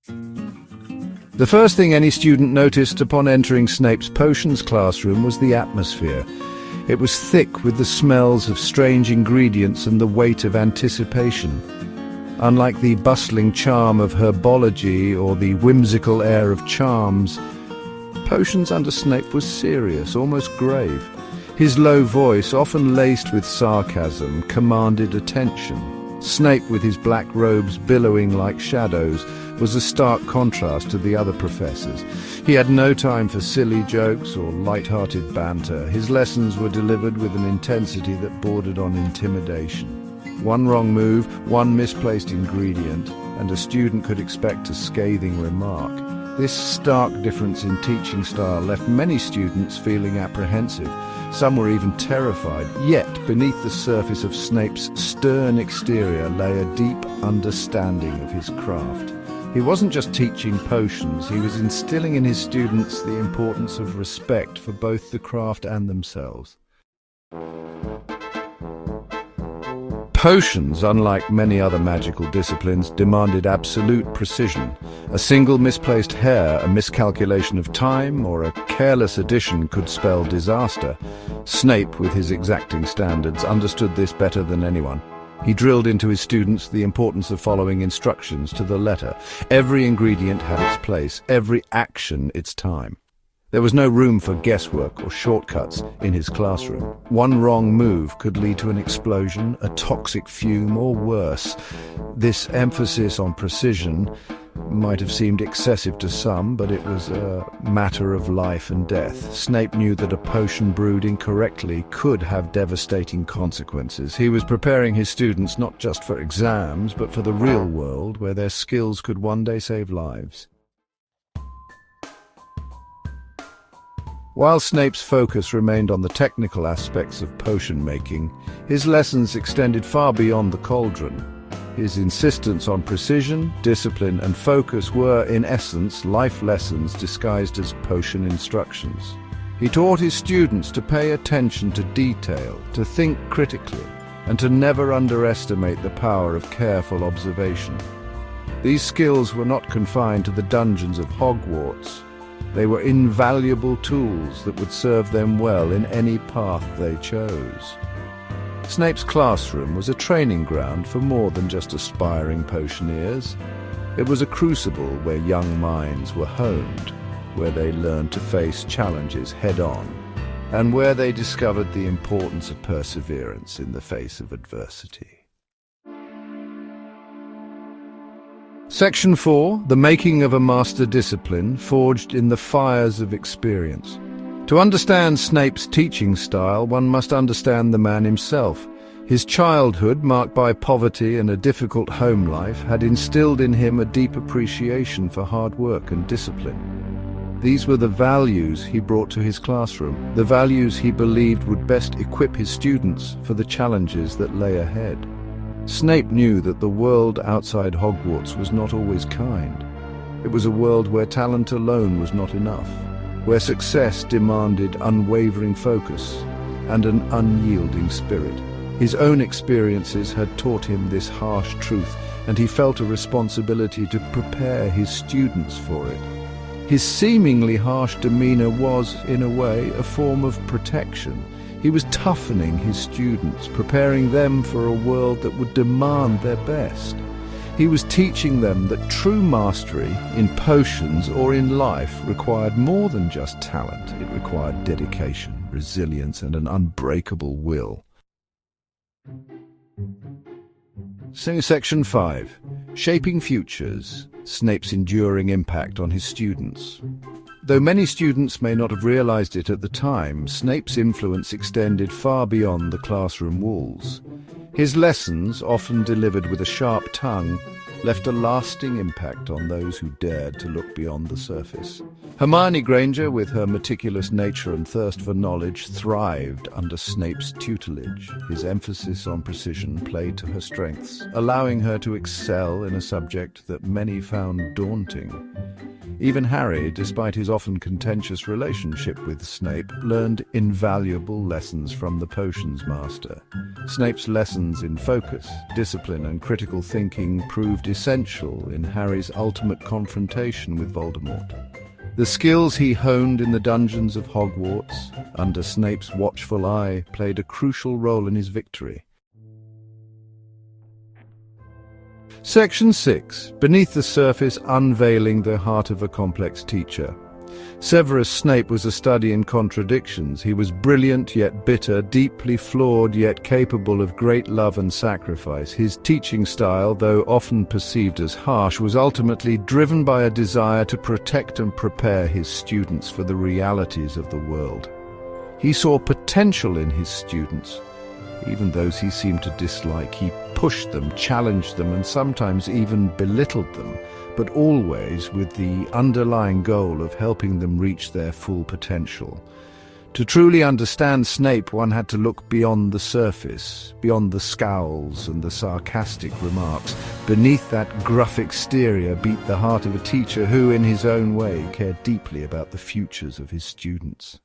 The first thing any student noticed upon entering Snape's potions classroom was the atmosphere. It was thick with the smells of strange ingredients and the weight of anticipation. Unlike the bustling charm of herbology or the whimsical air of charms, potions under Snape was serious, almost grave. His low voice, often laced with sarcasm, commanded attention. Snape, with his black robes billowing like shadows, was a stark contrast to the other professors. He had no time for silly jokes or light-hearted banter. His lessons were delivered with an intensity that bordered on intimidation. One wrong move, one misplaced ingredient, and a student could expect a scathing remark. This stark difference in teaching style left many students feeling apprehensive. Some were even terrified. Yet, beneath the surface of Snape's stern exterior lay a deep understanding of his craft. He wasn't just teaching potions, he was instilling in his students the importance of respect for both the craft and themselves. Potions, unlike many other magical disciplines, demanded absolute precision. A single misplaced hair, a miscalculation of time, or a careless addition could spell disaster. Snape, with his exacting standards, understood this better than anyone. He drilled into his students the importance of following instructions to the letter. Every ingredient had its place, every action its time. There was no room for guesswork or shortcuts in his classroom. One wrong move could lead to an explosion, a toxic fume, or worse. This emphasis on precision might have seemed excessive to some, but it was a matter of life and death. Snape knew that a potion brewed incorrectly could have devastating consequences. He was preparing his students not just for exams, but for the real world, where their skills could one day save lives. While Snape's focus remained on the technical aspects of potion making, his lessons extended far beyond the cauldron. His insistence on precision, discipline, and focus were, in essence, life lessons disguised as potion instructions. He taught his students to pay attention to detail, to think critically, and to never underestimate the power of careful observation. These skills were not confined to the dungeons of Hogwarts. They were invaluable tools that would serve them well in any path they chose. Snape's classroom was a training ground for more than just aspiring potioneers. It was a crucible where young minds were honed, where they learned to face challenges head-on, and where they discovered the importance of perseverance in the face of adversity. Section 4. The Making of a Master Discipline, Forged in the Fires of Experience. To understand Snape's teaching style, one must understand the man himself. His childhood, marked by poverty and a difficult home life, had instilled in him a deep appreciation for hard work and discipline. These were the values he brought to his classroom, the values he believed would best equip his students for the challenges that lay ahead. Snape knew that the world outside Hogwarts was not always kind. It was a world where talent alone was not enough, where success demanded unwavering focus and an unyielding spirit. His own experiences had taught him this harsh truth, and he felt a responsibility to prepare his students for it. His seemingly harsh demeanor was, in a way, a form of protection. He was toughening his students, preparing them for a world that would demand their best. He was teaching them that true mastery, in potions or in life, required more than just talent. It required dedication, resilience, and an unbreakable will. So, Section 5. Shaping Futures. Snape's enduring impact on his students. Though many students may not have realized it at the time, Snape's influence extended far beyond the classroom walls. His lessons, often delivered with a sharp tongue, left a lasting impact on those who dared to look beyond the surface. Hermione Granger, with her meticulous nature and thirst for knowledge, thrived under Snape's tutelage. His emphasis on precision played to her strengths, allowing her to excel in a subject that many found daunting. Even Harry, despite his often contentious relationship with Snape, learned invaluable lessons from the potions master. Snape's lessons lessons in focus, discipline, and critical thinking proved essential in Harry's ultimate confrontation with Voldemort. The skills he honed in the dungeons of Hogwarts, under Snape's watchful eye, played a crucial role in his victory. Section 6. Beneath the surface, unveiling the heart of a complex teacher. Severus Snape was a study in contradictions. He was brilliant yet bitter, deeply flawed yet capable of great love and sacrifice. His teaching style, though often perceived as harsh, was ultimately driven by a desire to protect and prepare his students for the realities of the world. He saw potential in his students. Even those he seemed to dislike, he pushed them, challenged them, and sometimes even belittled them, but always with the underlying goal of helping them reach their full potential. To truly understand Snape, one had to look beyond the surface, beyond the scowls and the sarcastic remarks. Beneath that gruff exterior beat the heart of a teacher who, in his own way, cared deeply about the futures of his students.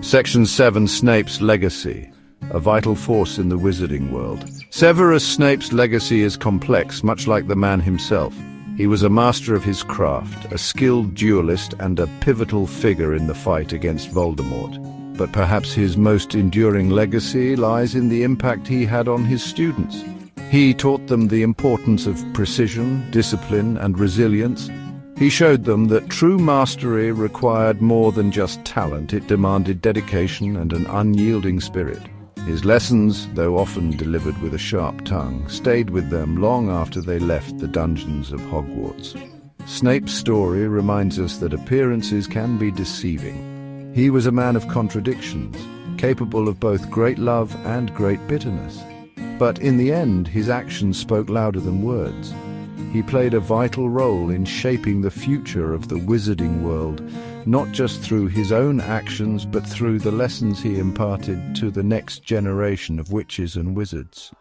Section 7. Snape's legacy. A vital force in the wizarding world. Severus Snape's legacy is complex, much like the man himself. He was a master of his craft, a skilled duelist, and a pivotal figure in the fight against Voldemort. But perhaps his most enduring legacy lies in the impact he had on his students. He taught them the importance of precision, discipline, and resilience. He showed them that true mastery required more than just talent. It demanded dedication and an unyielding spirit. His lessons, though often delivered with a sharp tongue, stayed with them long after they left the dungeons of Hogwarts. Snape's story reminds us that appearances can be deceiving. He was a man of contradictions, capable of both great love and great bitterness. But in the end, his actions spoke louder than words. He played a vital role in shaping the future of the wizarding world, not just through his own actions, but through the lessons he imparted to the next generation of witches and wizards.